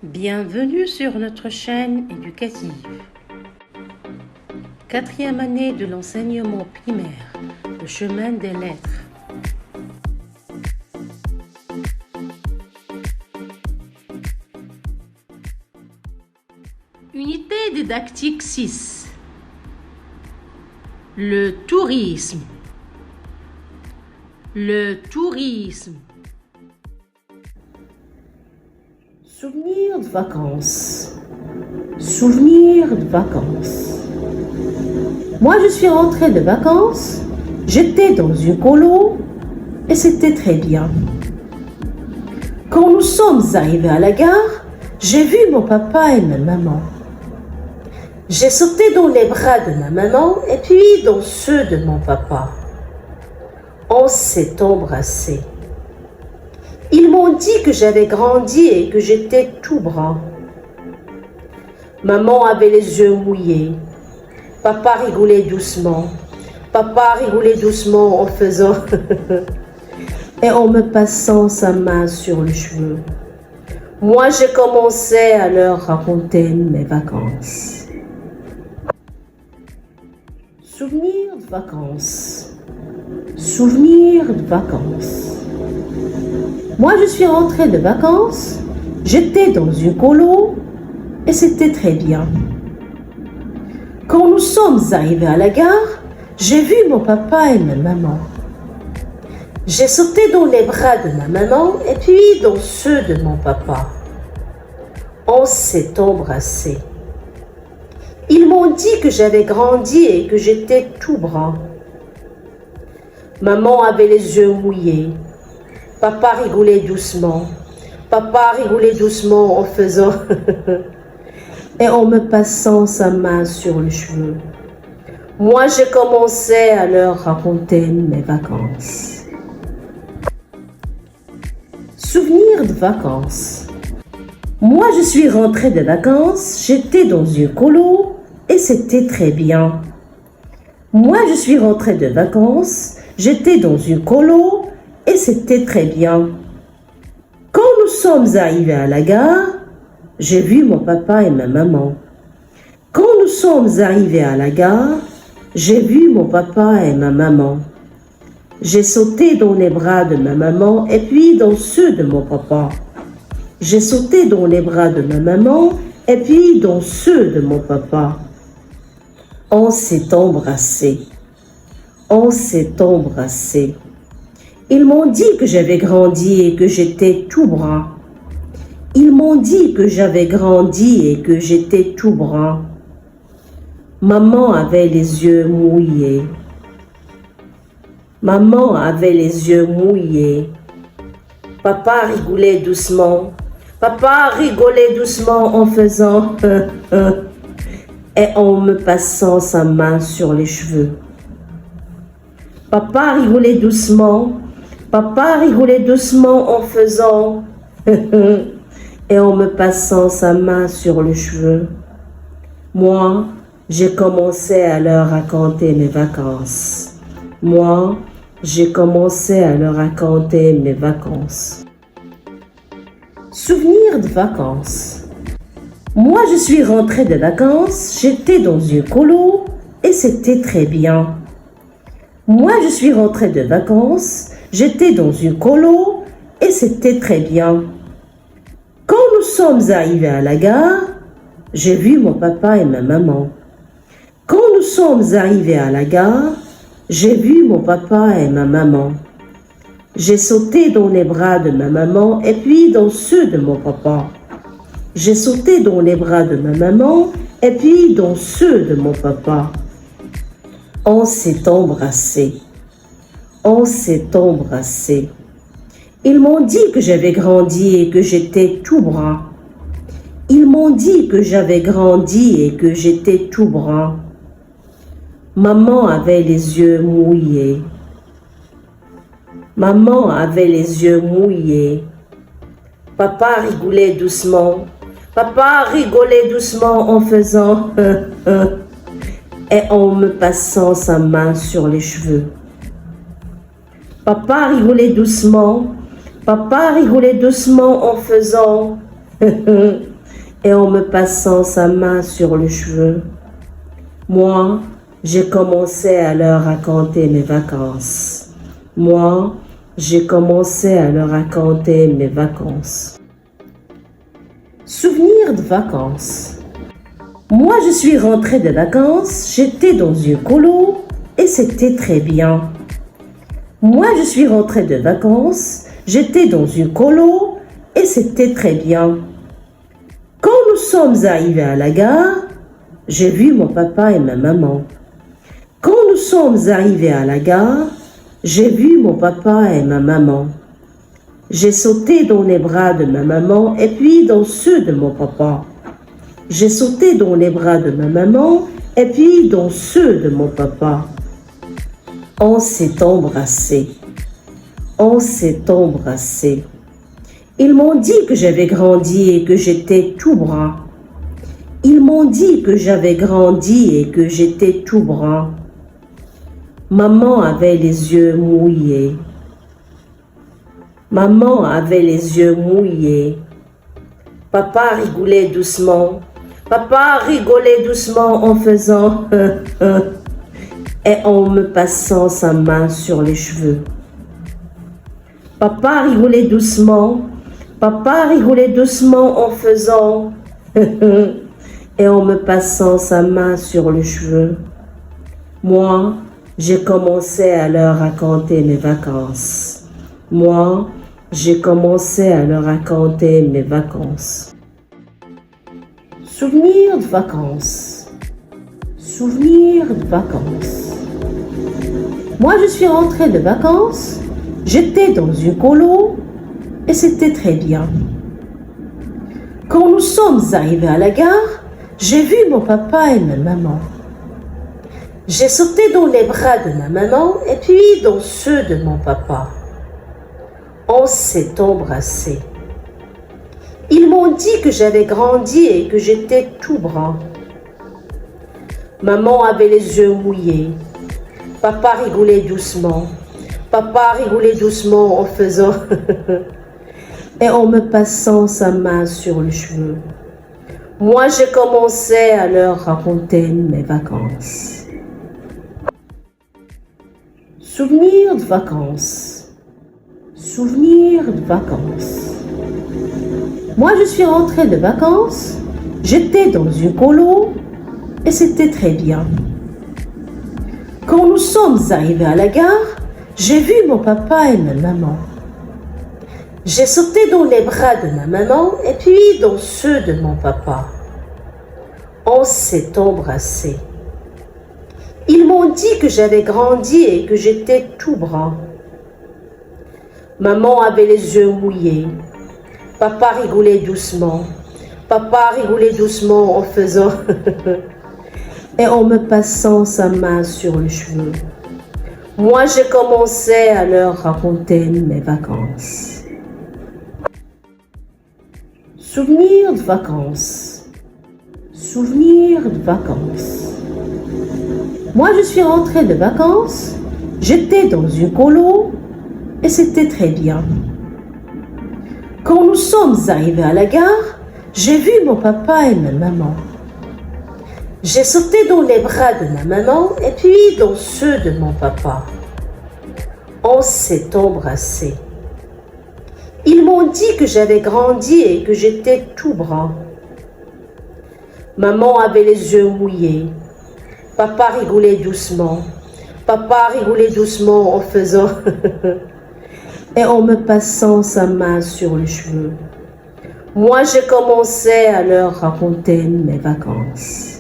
Bienvenue sur notre chaîne éducative. 4e année de l'enseignement primaire, le chemin des lettres. Unité didactique 6. Le tourisme. Le tourisme. Souvenir de vacances. Souvenir de vacances. Moi, je suis rentrée de vacances. J'étais dans une colo et c'était très bien. Quand nous sommes arrivés à la gare, j'ai vu mon papa et ma maman. J'ai sauté dans les bras de ma maman et puis dans ceux de mon papa. On s'est embrassés. Ils m'ont dit que j'avais grandi et que j'étais tout brun. Maman avait les yeux mouillés. Papa rigolait doucement. Papa rigolait doucement en faisant et en me passant sa main sur le cheveu. Moi, j'ai commencé à leur raconter mes vacances. Souvenir de vacances. Souvenir de vacances. Moi, je suis rentrée de vacances, j'étais dans une colo et c'était très bien. Quand nous sommes arrivés à la gare, j'ai vu mon papa et ma maman. J'ai sauté dans les bras de ma maman et puis dans ceux de mon papa. On s'est embrassés. Ils m'ont dit que j'avais grandi et que j'étais tout brun. Maman avait les yeux mouillés. Papa rigolait doucement. Papa rigolait doucement en faisant et en me passant sa main sur le cheveu. Moi, j'ai commencé à leur raconter mes vacances. Souvenir de vacances. Moi, je suis rentrée de vacances, j'étais dans une colo et c'était très bien. Moi, je suis rentrée de vacances, j'étais dans une colo et c'était très bien. Quand nous sommes arrivés à la gare, j'ai vu mon papa et ma maman. Quand nous sommes arrivés à la gare, j'ai vu mon papa et ma maman. J'ai sauté dans les bras de ma maman et puis dans ceux de mon papa. J'ai sauté dans les bras de ma maman et puis dans ceux de mon papa. On s'est embrassés. On s'est embrassés. Ils m'ont dit que j'avais grandi et que j'étais tout brun. Ils m'ont dit que j'avais grandi et que j'étais tout brun. Maman avait les yeux mouillés. Maman avait les yeux mouillés. Papa rigolait doucement. Papa rigolait doucement en faisant et en me passant sa main sur les cheveux. Papa rigolait doucement. Papa rigolait doucement en faisant et en me passant sa main sur le cheveu. Moi, j'ai commencé à leur raconter mes vacances. Moi, j'ai commencé à leur raconter mes vacances. Souvenir de vacances. Moi, je suis rentrée de vacances, j'étais dans une colo et c'était très bien. Moi, je suis rentrée de vacances, j'étais dans une colo et c'était très bien. Quand nous sommes arrivés à la gare, j'ai vu mon papa et ma maman. Quand nous sommes arrivés à la gare, j'ai vu mon papa et ma maman. J'ai sauté dans les bras de ma maman et puis dans ceux de mon papa. J'ai sauté dans les bras de ma maman et puis dans ceux de mon papa. On s'est embrassés. On s'est embrassés. Ils m'ont dit que j'avais grandi et que j'étais tout brun. Ils m'ont dit que j'avais grandi et que j'étais tout brun. Maman avait les yeux mouillés. Maman avait les yeux mouillés. Papa rigolait doucement. Papa rigolait doucement en faisant et en me passant sa main sur les cheveux. Papa rigolait doucement. Papa rigolait doucement en faisant et en me passant sa main sur le cheveu. Moi, j'ai commencé à leur raconter mes vacances. Moi, j'ai commencé à leur raconter mes vacances. Souvenir de vacances. Moi, je suis rentrée de vacances, j'étais dans une colo et c'était très bien. Moi, je suis rentrée de vacances, j'étais dans une colo et c'était très bien. Quand nous sommes arrivés à la gare, j'ai vu mon papa et ma maman. Quand nous sommes arrivés à la gare, j'ai vu mon papa et ma maman. J'ai sauté dans les bras de ma maman et puis dans ceux de mon papa. J'ai sauté dans les bras de ma maman et puis dans ceux de mon papa. On s'est embrassé. On s'est embrassé. Ils m'ont dit que j'avais grandi et que j'étais tout brun. Ils m'ont dit que j'avais grandi et que j'étais tout brun. Maman avait les yeux mouillés. Maman avait les yeux mouillés. Papa rigolait doucement. Papa rigolait doucement en faisant et en me passant sa main sur les cheveux. Papa rigolait doucement. Papa rigolait doucement en faisant et en me passant sa main sur les cheveux. Moi, j'ai commencé à leur raconter mes vacances. Moi, j'ai commencé à leur raconter mes vacances. Souvenir de vacances. Souvenir de vacances. Moi, je suis rentrée de vacances. J'étais dans une colo et c'était très bien. Quand nous sommes arrivés à la gare, j'ai vu mon papa et ma maman. J'ai sauté dans les bras de ma maman et puis dans ceux de mon papa. On s'est embrassé. Ils m'ont dit que j'avais grandi et que j'étais tout brun. Maman avait les yeux mouillés. Papa rigolait doucement. Papa rigolait doucement en faisant et en me passant sa main sur le cheveu. Moi, j'ai commencé à leur raconter mes vacances. Souvenir de vacances. Souvenir de vacances. Moi, je suis rentrée de vacances. J'étais dans une colo et c'était très bien. Quand nous sommes arrivés à la gare, j'ai vu mon papa et ma maman. J'ai sauté dans les bras de ma maman et puis dans ceux de mon papa. On s'est embrassé. Ils m'ont dit que j'avais grandi et que j'étais tout brun. Maman avait les yeux mouillés. Papa rigolait doucement. Papa rigolait doucement en faisant et en me passant sa main sur le cheveu. Moi, j'ai commencé à leur raconter mes vacances. Souvenir de vacances. Souvenir de vacances. Moi, je suis rentrée de vacances. J'étais dans une colo et c'était très bien. Quand nous sommes arrivés à la gare, j'ai vu mon papa et ma maman. J'ai sauté dans les bras de ma maman et puis dans ceux de mon papa. On s'est embrassé. Ils m'ont dit que j'avais grandi et que j'étais tout brun. Maman avait les yeux mouillés. Papa rigolait doucement. Papa rigolait doucement en faisant et en me passant sa main sur les cheveux. Moi, j'ai commencé à leur raconter mes vacances.